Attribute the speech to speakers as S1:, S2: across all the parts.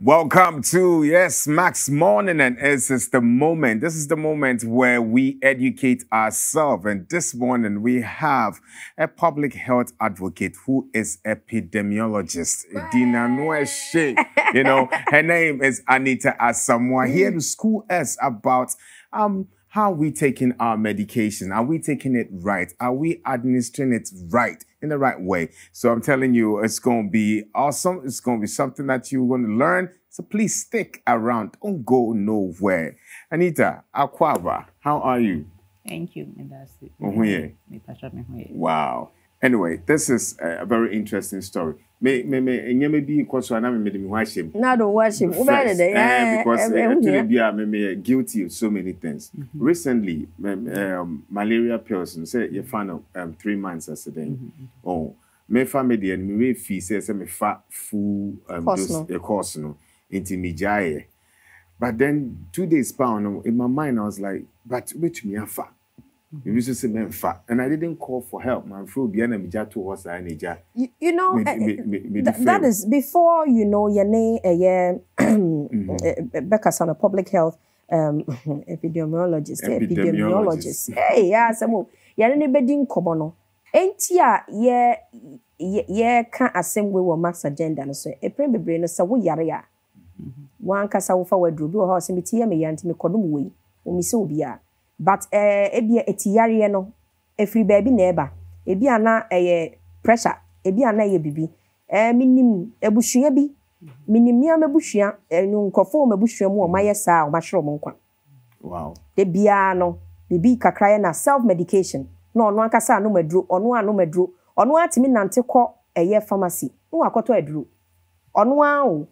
S1: Welcome to, yes, Max Morning, and this is the moment. This is the moment where we educate ourselves. And this morning we have a public health advocate who is epidemiologist, Dina Noeshe. You know, her name is Anita Asamoah, here to school us about how we taking our medication. Are we taking it right? Are we administering it right, in the right way? So I'm telling you, it's going to be awesome. It's going to be something that you're going to learn. So please stick around. Don't go nowhere. Anita Akwaba, how are you?
S2: Thank you.
S1: Wow. Anyway, this is a very interesting story. Maybe because I am because I'm guilty of so many things. Recently, malaria pills say you found 3 months as a day. Oh, me family and me fee says me fat full course no into me jaye. But then 2 days pound in my mind I was like, but which me a fat. You used to say men fat, and I didn't call for help. My friend Biana Mijatu was I need
S3: you know that is before you know your name Becca's on a public health epidemiologist. Hey, yeah, some yani bedin komono. Ain't ya can assemble with Max agenda no so e prem bebre no sa wo yare ya. Wan kasa wo fa wadru bi wo ha se metie me yanti me kodum we o mi se obi a. But ebia etiyare no efri baby na eba ebia na pressure ebia na ye bibi minim ebusua bi minimia mebusua nkofo mebusua mu o maye saa o mahwere mo nkwa.
S1: Wow.
S3: De bia no bibi kakra na self medication no ono akasa no maduro ono atimi nante kọ pharmacy no akoto aduro ono a o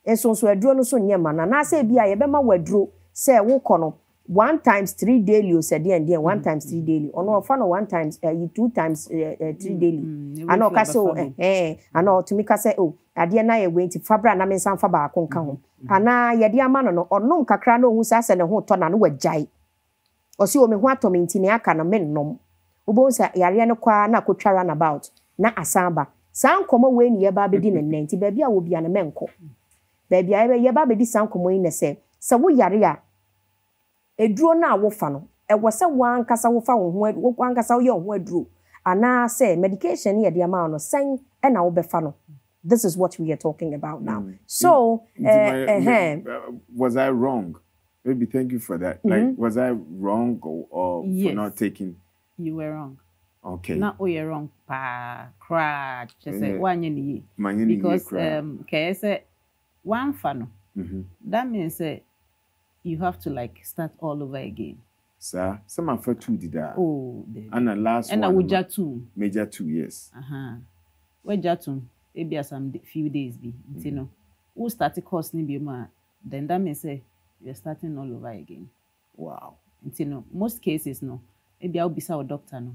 S3: enso aduro no so nyema na se bia ye bema waduro se wo kọ no 1 times 3 daily or said and 1 times 3 daily or no fun 1 times 2 times 3 daily ano kaso ano to me ka say oh ade na ye wenti fabra na me san fa ba ko nka ho ana ye de ama no ono kakra na ohun sa se ne ho to na no wagyae o si o me ho atomenti ne aka na me nnom obo nsa yare ne kwa na akotwara na about na asamba san komo we ni ye ba bedi ne nenti ba bia wo bia na me nko ba bia ye ba bedi san komo yi ne se wo yare a eduro na wofa no wose wan kasa wofa wo wan kasa wo ye ho aduro ana say medication ye de ama no sen na wo befa no. This is what we are talking about now. So
S1: was I wrong? Maybe thank you for that. Like was I wrong or
S2: yes,
S1: for not taking?
S2: You were wrong.
S1: Okay.
S2: Not you're wrong pa cry just say one ye because okay say one fano. That means you have to like start all over again.
S1: Sir, some of for 2 did that.
S2: Oh,
S1: and the last
S2: and
S1: one.
S2: And two.
S1: Major 2 years.
S2: Where Jatum, maybe some few days be. You know, who started course ni ma? Then that means you're starting all over again.
S1: Wow.
S2: You know, most cases no. Maybe I'll be sa a doctor no,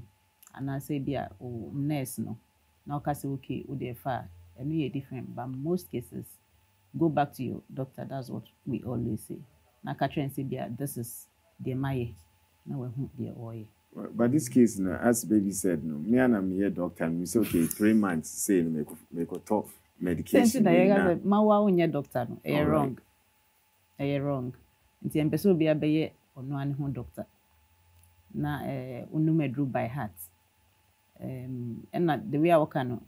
S2: and I say be a nurse no. Now I say okay, they far. I know you're different, but most cases, go back to your doctor. That's what we always say. Na catch and say, this is the maye. Now we're the oil.
S1: But this case, as baby said, no, me and I'm here doctor, and we say okay, 3 months, say make a top medication.
S2: Mawa on your doctor, no, you're wrong. You're wrong. It's an person be a baye or no one doctor. Na unumedru by heart. And the way I work on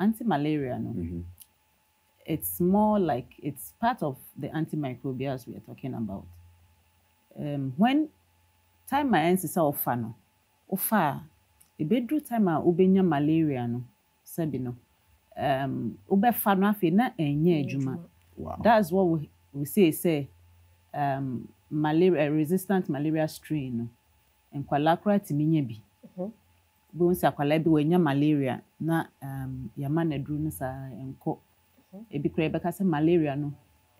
S2: anti-malaria, no. It's more like it's part of the antimicrobials we are talking about. When time my ancestors are fano, ofa, a bedroom time I ubenya malaria no, sabino. Ube fano afi na enye juma.
S1: Wow.
S2: That's what we say malaria resistant malaria strain no. En kwalakra timinye bi. Bonsa kwala bi wenya malaria na yamane dru no sa enko. Ebi kura beka se malaria no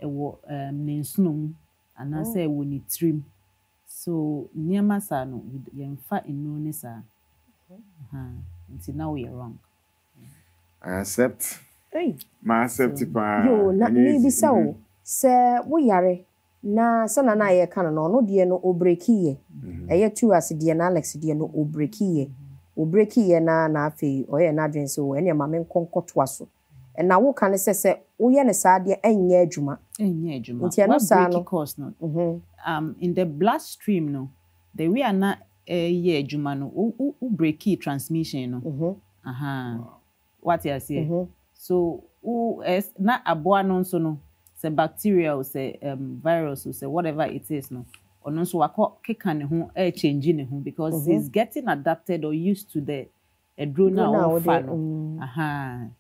S2: ewo nensunum ana se ewo ni trim so niema sa no yemfa enu ne sa until now we are wrong.
S1: I accept.
S3: Hey,
S1: my accept pa
S3: yo na me bi sa o se wo yare na sana na ye kana no de no obrekiye eye tu as de na Alex de no obrekiye na afi oye na adwen so ene ma me nkonkoto aso and na wo kan say wo ye ne saa de enye adwuma nti no saa no
S2: course no in the bloodstream no the way na ye adwuma no wo breaki transmission no what you say so na aboa no nso no say bacteria or say virus or say whatever it is no ono nso wako keka ne ho change ne ho because he's getting adapted or used to the drone or fan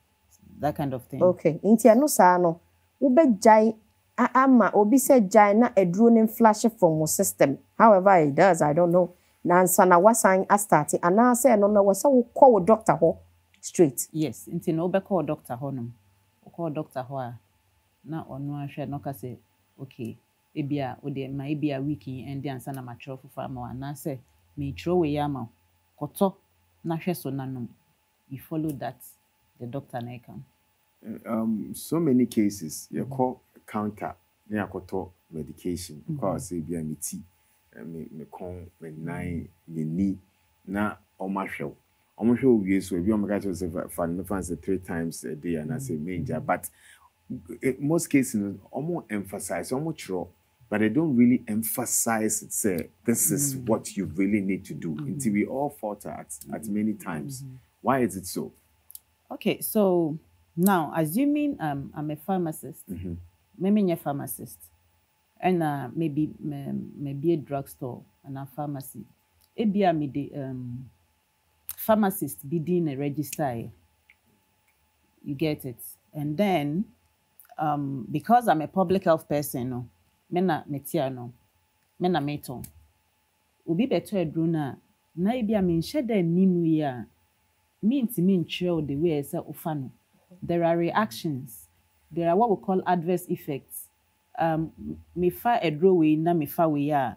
S2: that kind of thing.
S3: Okay, inti ano saa no wo be jai ama obi se jai na drone flash from your system. However it does, I don't know. Na ansa na wasan a start ana say no wo se wo call doctor ho straight.
S2: Yes, inti no be call doctor ho no. Wo call doctor ho a na ono ahwe no ka say okay, ebia wo de ma ebia week end ansa na ma tro fufa ma na say me tro we ya ma koto na hwe so nanom. You follow that the doctor na come.
S1: So many cases you call counter na yakoto medication because ebia me tea me kon me nine me ni na omahwe we so ebia me catch say fan say 3 times a day and I say major but in most cases almost emphasize almost true but they don't really emphasize it say this is what you really need to do until we all falter at many times. Why is it so?
S2: Okay, so now assuming I'm a pharmacist, maybe a pharmacist, and maybe a drugstore and a pharmacy. Maybe I'm the pharmacist be doing a register. You get it, and then because I'm a public health person, no, mena metiano, mena meton. Ubi better a drona. Na maybe I'm in shade nimu ya. Means the way I say ufano. There are reactions. There are what we call adverse effects. Me fa a draw way na me fa we ya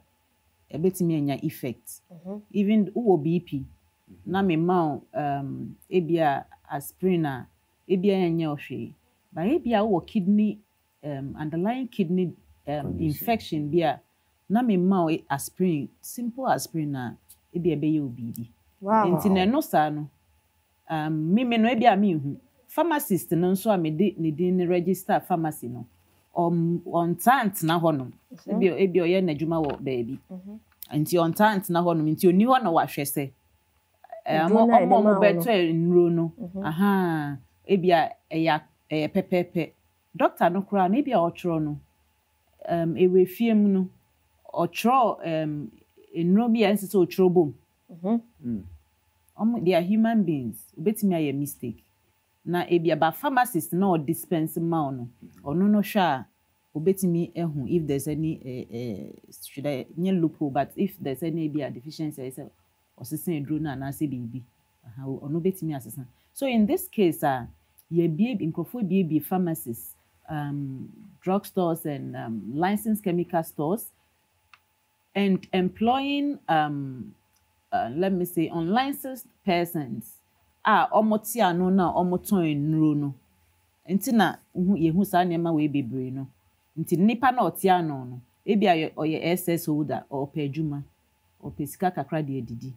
S2: a bit me anya effect. Even uwo BP na me mau ebia aspirina ebia anya oshe. But ebia uwo kidney underlying kidney infection bia na me mau aspirin simple aspirin na ebia be yo BD.
S3: Wow.
S2: Intine no sa no. Me no ebia me hu pharmacist no so a me de ne din register pharmacy no on tant na honom ebia oye na dwuma wo baabi anti on tant na honom nti oni ho na wahwe se mo beto enro no ebia eya pepepe doctor no kura na ebia ochro no ewefiem no ochro enro bia nse ochro bom they are human beings. Betimi a mistake. Na ebia ba pharmacist na or dispense ma no no sha obetimi ehun if there's any should I loophole but if there's any ebia deficiency I say osisen edro na na say bibi ono betimi asesa. So in this case ye be inkrofo be pharmacists drugstores and licensed chemical stores and employing let me say unlicensed persons omoti ano na omoton enro no nti na ye hu sa nema we bebre no nti nipa na oti ano no ebia oye SS holder or pedjuma or pesika kakra de edidi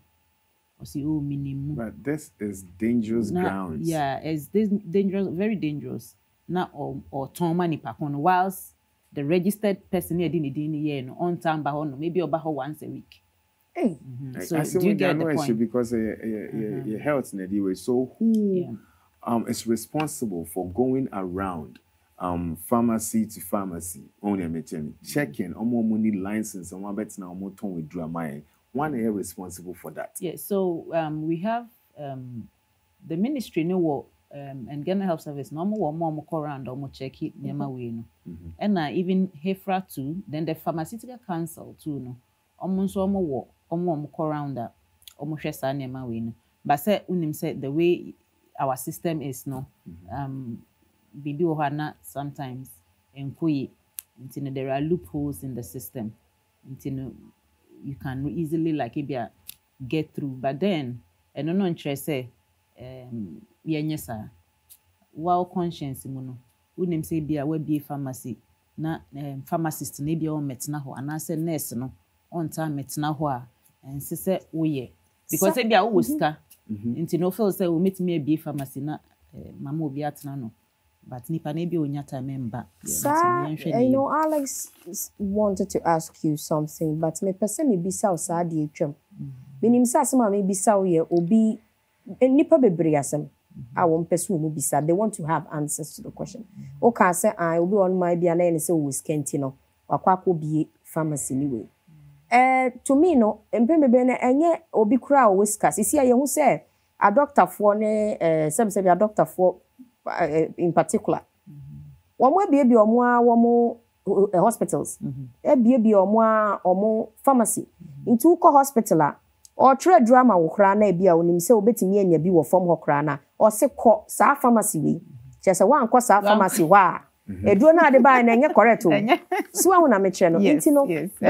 S2: or see minimum.
S1: But this is dangerous grounds.
S2: Yeah, it's dangerous, very dangerous. Na or toma nipa kono whilst the registered person here din ye no on time ba ho no maybe oba ho once a week.
S3: Hey.
S2: So do you get the point?
S1: Because your health in the way. So who is responsible for going around pharmacy to pharmacy only checking more money license and one bet now more ton with drama? One is responsible for that.
S2: Yeah. So we have the ministry no work and Ghana Health Service no more around or more check it near my way no. And even HEFRA too. Then the Pharmaceutical Council too no. Almost work. Around that almost near way no. But say unim said the way our system is no bibi ohana sometimes enkoye until there are loopholes in the system until you can easily like get through but then and no interest say yenyesa while conscience mu no unim say bia we be pharmacy na pharmacist na bia o metna ho ana say nurse no on time metna ho a and say woye because say bia wo sika until no feel say we meet me be pharmacy na mama obi atna no but nipa na bi onya time mba.
S3: Alex wanted to ask you something, but me person me bisa osa de atwam. Menim sa asem me bisa wo ye obi nipa bebre asem. I won't pursue mu bisa. They want to have answers to the question. Okay, say I will be on my be na say we skenti no. Wakwa ko bi pharmacy anyway. To me no, empemebe na enye obi kura o whiskas. Isi ye hu say a doctor for ne some say a doctor for in particular. Omo bi omo hospitals. Bi omo pharmacy. Into ko hospital or trade drama wo kra na bia onim se obetimi anya bi wo fom ho kra na o se ko sa pharmacy we chese wan ko sa pharmacy wa eduro na de ba na enye correct o so wan na me kire no nti no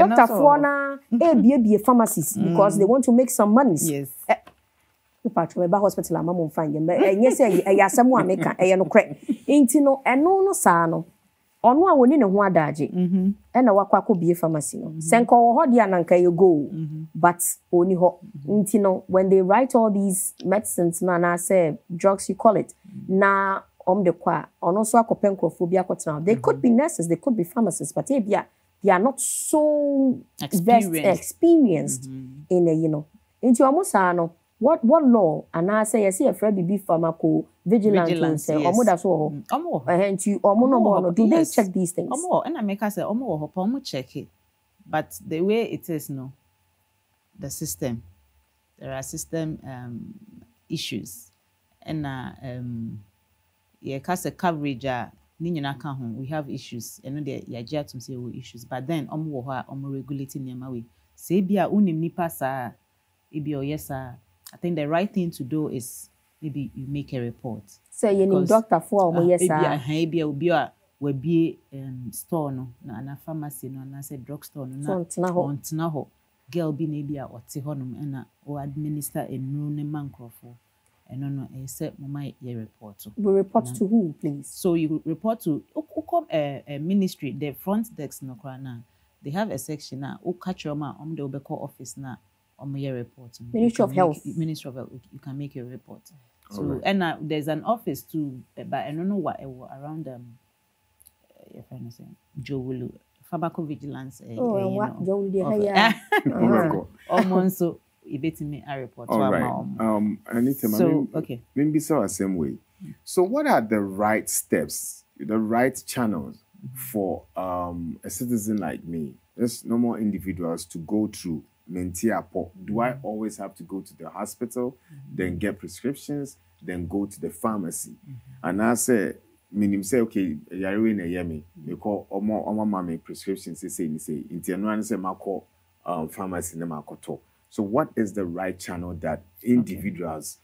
S3: doctor for na bia pharmacies because they want to make some money.
S2: Yes.
S3: Patro ba hospital amamo mfanye enye se ya asem a meka eye no kre nti no eno no sa no ono a woni ne ho adaje e na wakwa ko bie pharmacy no senko wo ho dia nanka ye go but oni ho nti no when they write all these medicines na say drugs you call it na de kwa ono so akopen crophobia kotena they could be nurses, they could be pharmacists, but they are not so experienced in a, you know, nti omo sa no what law and I say yes a be pharmaco vigilance say omo da so ho
S2: omo
S3: nti omo no do they check these things
S2: omo and I make us say omo ho pa omo check it, but the way it is no, the system, there are system issues and yeah cause coverage ni nyina ka ho we have issues and the ya gia to say we issues, but then omo ho omo regulating them way say bia unim nipa sa ebi o yes I think the right thing to do is maybe you make a report.
S3: Say you need doctor for omo yes
S2: bia obi a we be store no na pharmacy no na say drug store no na ontna ho girl bi na bia ote ho no na o administer enru ne mankrofo no say mama ye report.
S3: We report to who, please?
S2: So you report to a ministry, the front desk no na. They have a section na o catch your ma the obeko office na your report.
S3: Ministry of Health.
S2: Ministry of Health, you can make your report. So right. And there's an office too, but I don't know what around your friend is saying Jowulu pharmacovigilance.
S3: What Jowulu
S2: almost so me a report.
S1: All right. Anita,
S2: so okay.
S1: Maybe so the same way. So what are the right steps, the right channels for a citizen like me, there's normal individuals to go through Mentiapo? Do I always have to go to the hospital, then get prescriptions, then go to the pharmacy? And I say, meaning say, okay, you're in a yemi, you call omo mama prescriptions, say, into say, mako pharmacy, nemakoto. So what is the right channel that individuals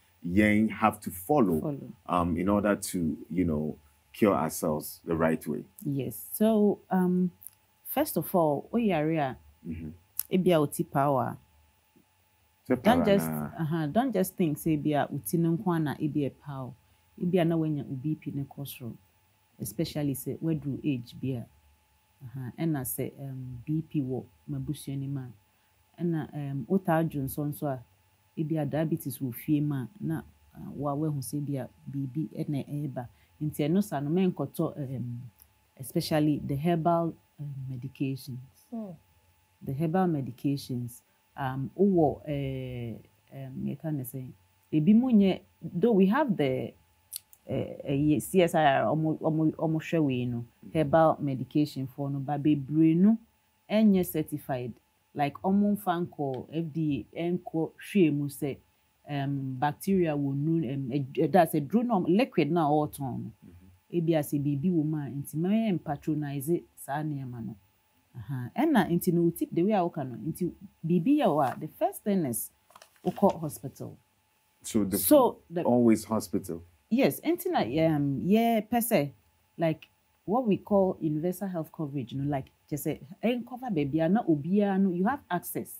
S1: have to follow in order to, you know, cure ourselves the right way?
S2: Yes. So first of all, Oyaria, ebia uti power. Don't just think say ebia uti nko na ebia power. Ebia na wenya uBP ne kosro, especially say we do age bia. And I say BP wo mabusu ni ma. Na ota Johnson so a ebia diabetes wo fie ma na wa we hu se bia bibi na eba nti eno sa no men koto especially the herbal medications. The herbal medications owo me can say ebi munye though we have the CSIR omo hwe no herbal medication for no ba bebre no enye certified. Like fanko FDA enko hwemu say bacteria will no that's a drone liquid na all ton ebi as bibi woman nti me patronize sa neema no na nti no tip the way I can nti bibi ya wa the first thing is hospital.
S1: So always hospital.
S2: Yes, nti na yeah per se like what we call universal health coverage, you know, like just say cover baby na obia no you have access.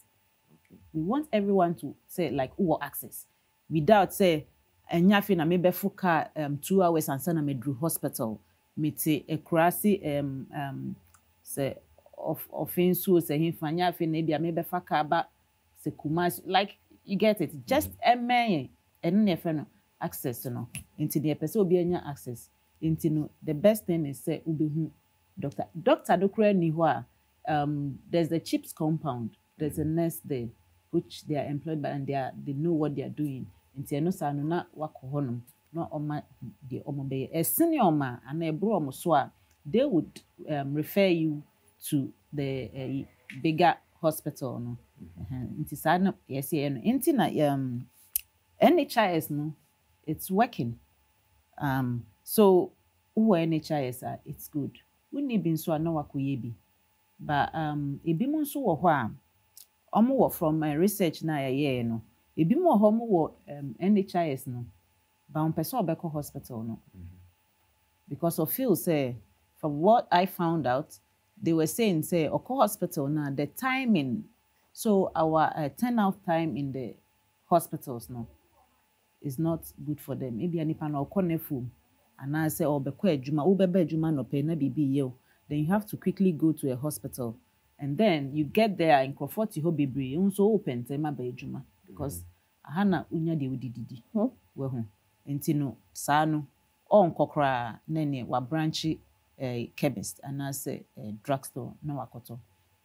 S2: Okay. We want everyone to say like access without say enyafi na me befuka 2 hours and sana me drew hospital mete ekurasi say offense say himfanya afi na bia me befaka ba se kumas like you get it just enen ene fe no access no into the person obi anya access Intino, the best thing is say ubihu doctor. Doctor dokura ni hwa. There's the CHIPS compound. There's a nurse there, which they are employed by, and they know what they are doing. Intino sa no na wako honum. No oma the omobe. A senior ma and a bro omoswa. They would refer you to the bigger hospital. No, inti sa no yes yeah no. Inti na NHIS no, it's working. So who NHIS it's good. We need been so no wakuyebi. But ebi mo nso wo ho a omo wo from research na ye no. Ebi mo ho mo wo NHIS no. Ba on person obeko hospital no. Because of feel say from what I found out, they were saying say Oko hospital now the timing, so our turnout time in the hospitals no is not good for them. Maybe anipa na Oko nefu and I say obeko adwuma ubebe adwuma no pe na bibi ye. Then you have to quickly go to a hospital, and then you get there in comfort ho bebre unso open tema ba adwuma because hana unya de udididi we ho enti no saa no on kokra nene wa branch chemist and I say drugstore no wakoto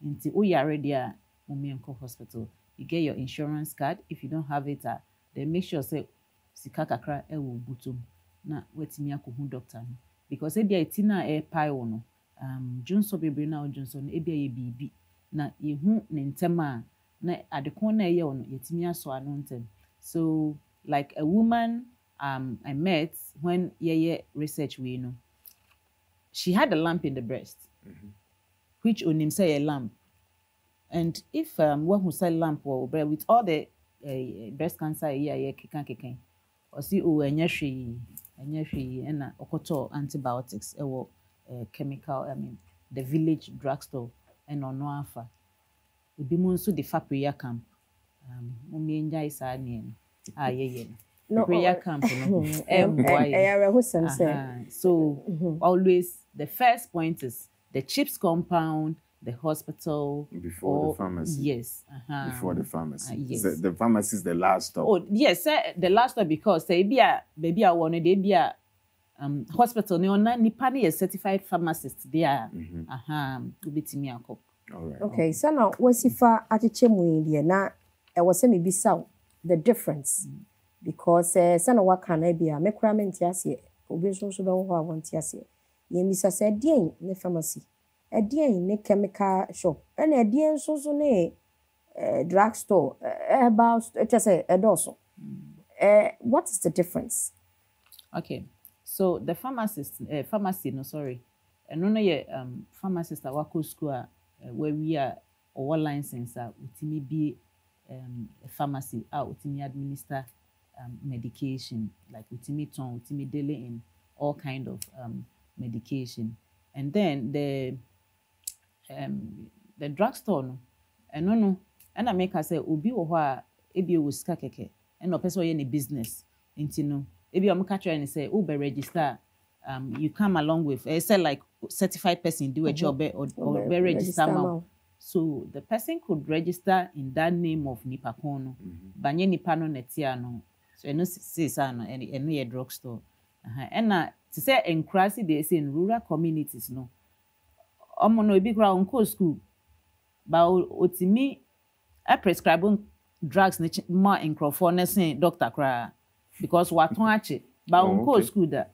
S2: nti o yare dia Mumienko hospital. You get your insurance card. If you don't have it, then make sure say sika kakra e wo butum na wetimi akohu doctor no because ebia itina e pai wo no junso bebre na junso no ebia ye bibi na yehu ne ntema na adekon na ye wo no yetimi aso ano ntem. So like a woman I met when ye research we know, she had a lump in the breast, which onim say a lump. And if one who say lump or with all the breast cancer kikan or see enyeshi and okoto antibiotics chemical the village drugstore and on noafa ubi munso the prayer camp mummy enjoy sa no prayer camp so always the first point is the CHIPS compound, the hospital
S1: before the pharmacy.
S2: Yes.
S1: Before the pharmacy.
S2: Yes.
S1: The pharmacy is the last stop.
S2: Oh yes, the last stop because say baby I want they be a hospital no na nipa na certified pharmacist there. Ubitimi akọ.
S1: All right.
S3: Okay, so now wasifa achiche mu here na e wose me bisa the difference because sana waka na bia mekura menti ase obi so be ho awonti ase. Ye misa say dien ne pharmacy. Edien ne chemical shop and edien so ne drugstore about just say edoso. What is the difference?
S2: Okay, so the pharmacy no sorry, no ye pharmacist at Wako School where we are our license utimi be a pharmacy utimi administer medication like utimi ton utimi daily in all kind of medication, and then the drugstore no no and I make her say obi wo ho a ebi wo sika keke and no person ye ne business nti no ebi am catch and say be register you come along with say like certified person do a job or be register ma. So the person could register in that name of nipa kono banye nipa no netia no so no say sa no eno ye drugstore and na to say encrasi they say in rural communities no omo no ebi kra onko school ba otimi I prescribe drugs more in Crawford nursing doctor kra because waton ache ba onko school da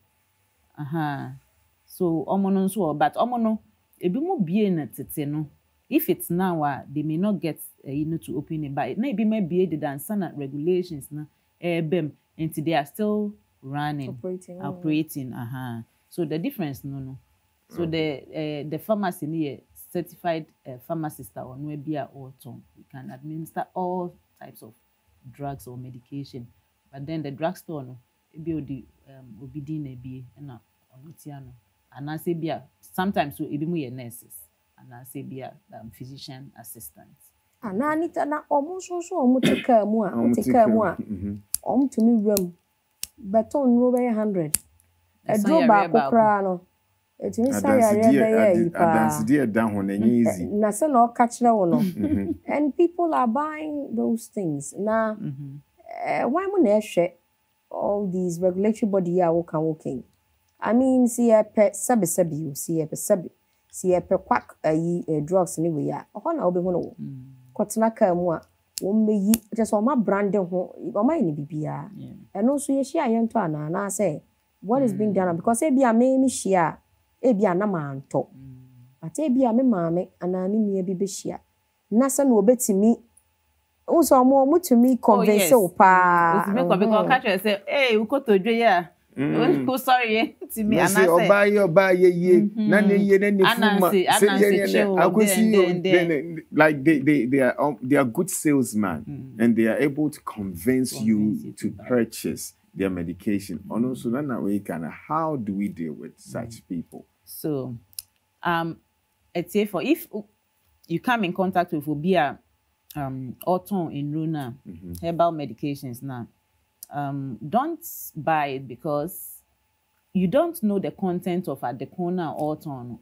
S2: so omo no so but omo no ebi mo bie na tete no if it's now they may not get to open it but na ebi may be the answer regulations na bem until they are still running operating so the difference no so the pharmacy near certified pharmacist or no be or you can administer all types of drugs or medication, but then the drugstore no be obidi na be na onitiano and I say be sometimes so ebi mu ye nurses and I say be physician assistants
S3: and anita na omo so omo take mu a omo to me room beton no be 100 e do ba kokra no etimi sayare be ye
S1: dance dey down ho na easy
S3: na say no catch na wo no and people are buying those things na why mo na ehwe all these regulatory body ya wo kan working I mean, see a pet sabi you see a sabi. See a pet quack drugs anyway. Ya. Ohana obi hono. Kotena ka mu a wo meyi just o ma brand ho o ma ni bibia. And also ye share yento ana na say what is being done because e bia me share e bia na ma nto. But e bia me maame ana me nua bi be share. Na se no obetimi also more mutumi convince o pa.
S2: Because catch say hey ukotodwe ya. Oh sorry to me
S1: and I say oba ye na ne ye na ne fuma like they are good salesmen and they are able to convince you to purchase their medication. And also na way kind of how do we deal with such people?
S2: So it's safe for if you come in contact with Obia Orton in Runa herbal medications now. Don't buy it because you don't know the content of Adecona or Orton.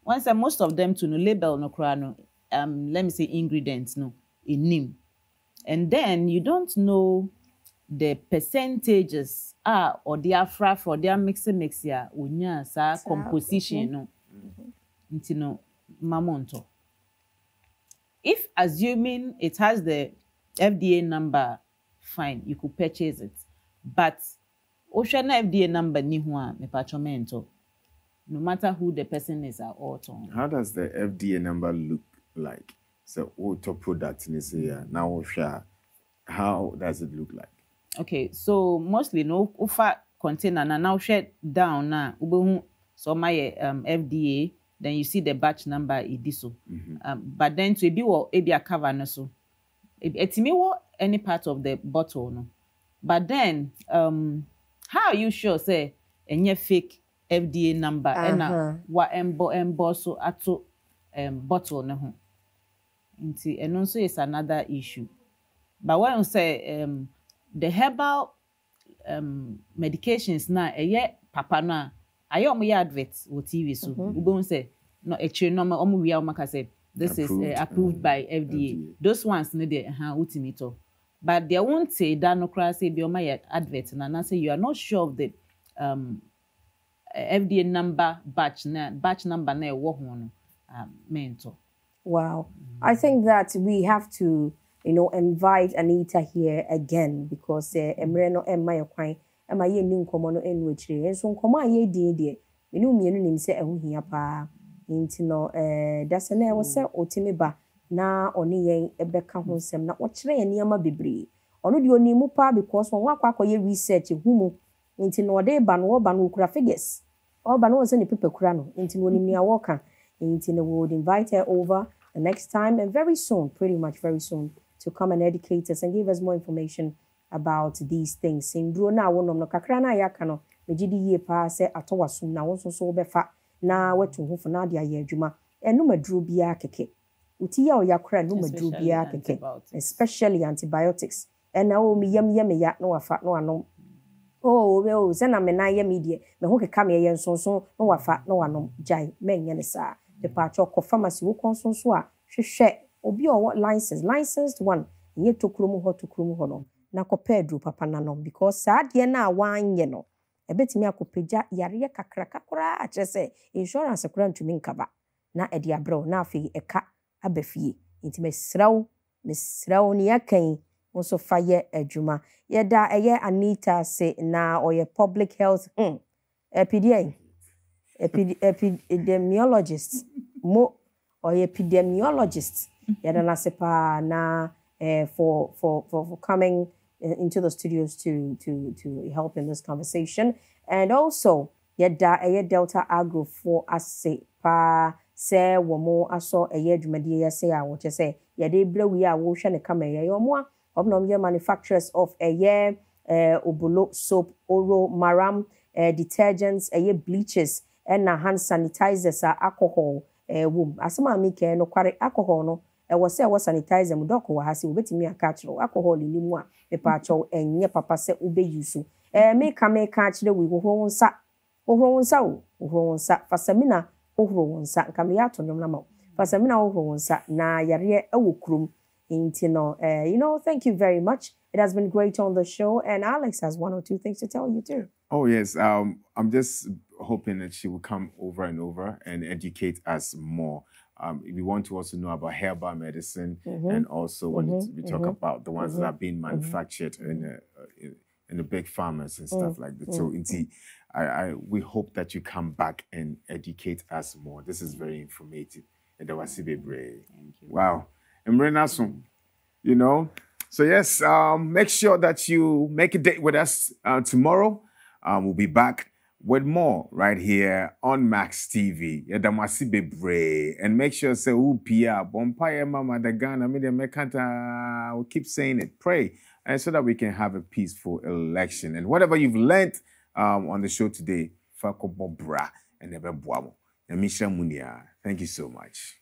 S2: Once most of them to no label no crano, let me say ingredients no in name, and then you don't know the percentages or their fra for their mix ya unya sa composition no, no mamonto. If assuming it has the FDA number, fine, you could purchase it. But Oceana FDA number ni huwa me pachomento. No matter who the person is at all time.
S1: How does the FDA number look like? So auto product in this year now how does it look like?
S2: Okay, so mostly no ufa container na now share down na ubehu so my FDA, then you see the batch number idiso. But then to be what a cover no so. It's me what any part of the bottle no. But then how are you sure say any fake FDA number and what embo so ato bottle no ho. And also it's another issue. But when you say the herbal medications na papa na ayo mo adverts o TV so we go say no actually no omo wi amaka say this is approved by FDA. Those ones no dey ultimate. But they won't say that no cry say be on my advert and say you are not sure of the FDA number batch number na wo ho no mentor.
S3: Wow. I think that we have to invite Anita here again because emre no emma yakwan emma ye ni nkomo no enu akire enso nkomo aye din de enu mienu nim se ehu hia pa nti no dase na wo se otimi ba na oni yen ebeka ho nsem na wo kire ye niama bebre ono de oni mu pa because won akwa ye research humu nti no de ba no ba no kura figures o ba no se ni pepe kura no nti no ni awoka nti no would invite her over the next time and very soon, pretty much very soon, to come and educate us and give us more information about these things. In Bruna, one of the Kakrana Yakano, the GDE pa se atowasum na won so befa na wetu ho fo na dia ye adwuma enu madru bia keke utiya o yakra nu madru bia keke especially antibiotics and na o mi yam ya no wafa no anom oh se na me na ye mi de me ho keka me ye nsonso no wafa no wanom jai menye ne sa the pacho ko pharmacy wo konsonso a hwehwe obi o licensed one ye tokromu ho no na ko pedro papa nanom because sa de na wanye no ebetimi akopeja yare kakra akyese insurance kura ntumi nkaba na edi abro na afi eka abafie intime mesrawo ni yakan wonso faye adwuma yeda eye Anita say na oye public health epidemiologist mo oye epidemiologist yeda na sepa na for coming into the studios to help in this conversation. And also yeda Delta Agro for ase pa se womo aso dwumadi ya se a wo che se yede blewi a wo hwe ne kama ye yomo obnom ye manufacturers of obolo soap, oro, maram, detergents, bleaches and hand sanitizers alcohol wom asema mi ke no kware alcohol no was sanitizer mu doko wa hasi obetimi aka kire alcohol ni mu a pepa acho enye papa se ube yusu me ka kire we hohro nsa fasamina hohro nsa nka me yato nyom na ma fasamina hohro nsa na yare awokrum intino thank you very much. It has been great on the show and Alex has one or two things to tell you too.
S1: Oh, yes. I'm just hoping that she will come over and over and educate us more. We want to also know about herbal medicine and also when we talk about the ones that are being manufactured in the big farmers and stuff like that. So, indeed, we hope that you come back and educate us more. This is very informative. And that was Thank you. Wow. And you know. So yes, make sure that you make a date with us tomorrow. We'll be back with more right here on Max TV. And make sure say Pia Bompire Mama the Ghana Media Mekanta. We'll keep saying it. Pray and so that we can have a peaceful election. And whatever you've learned on the show today, Fako Bobra and Ebe Boamo. And Misha Munia. Thank you so much.